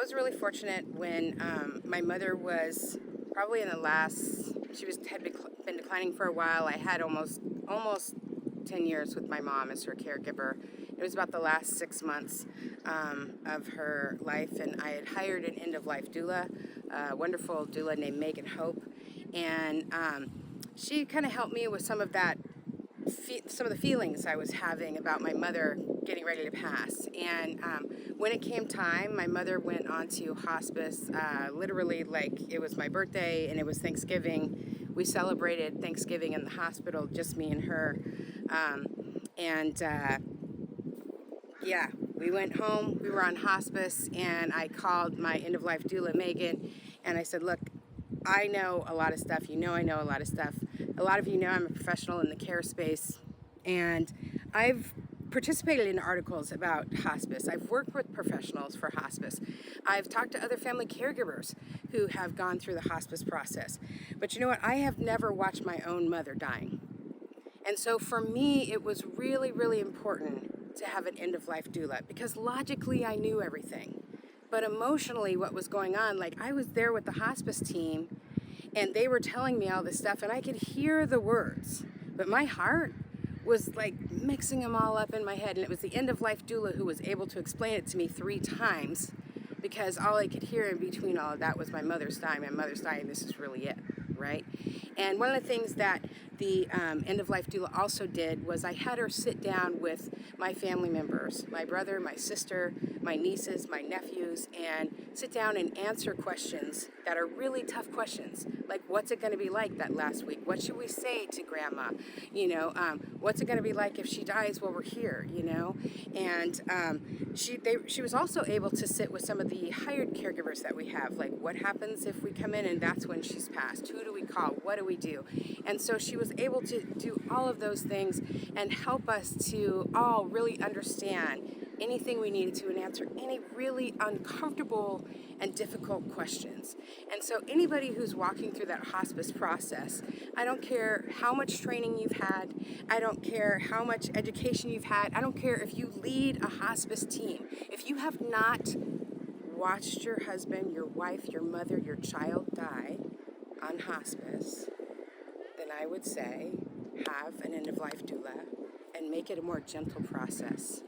was really fortunate when my mother was probably in the last, had been declining for a while. I had almost 10 years with my mom as her caregiver. It was about the last 6 months of her life, and I had hired an end of life doula, a wonderful doula named Megan Hope, and she kind of helped me with some of the feelings I was having about my mother getting ready to pass. And when it came time, my mother went on to hospice, literally like it was my birthday and it was Thanksgiving. We celebrated Thanksgiving in the hospital, just me and her. Yeah, we went home, we were on hospice, and I called my end-of-life doula, Megan, and I said, look, I know a lot of stuff. You know I know a lot of stuff. A lot of you know I'm a professional in the care space, and I've participated in articles about hospice. I've worked with professionals for hospice. I've talked to other family caregivers who have gone through the hospice process. But you know what? I have never watched my own mother dying. And so for me, it was really, really important to have an end-of-life doula, because logically I knew everything. But emotionally, what was going on, like I was there with the hospice team and they were telling me all this stuff and I could hear the words, but my heart was like mixing them all up in my head. And it was the end-of-life doula who was able to explain it to me 3 times, because all I could hear in between all of that was my mother's dying, this is really it, right? And one of the things that the end-of-life doula also did was I had her sit down with my family members, my brother, my sister, my nieces, my nephews, and sit down and answer questions that are really tough questions. Like, what's it going to be like that last week? What should we say to grandma? What's it going to be like if she dies while we're here? And she was also able to sit with some of the hired caregivers that we have. Like, what happens if we come in and that's when she's passed? Who do we call? What do we do? And so she was able to do all of those things and help us to all really understand anything we needed to and answer any really uncomfortable and difficult questions. And so anybody who's walking through that hospice process, I don't care how much training you've had, I don't care how much education you've had, I don't care if you lead a hospice team, if you have not watched your husband, your wife, your mother, your child die on hospice, then I would say have an end-of-life doula and make it a more gentle process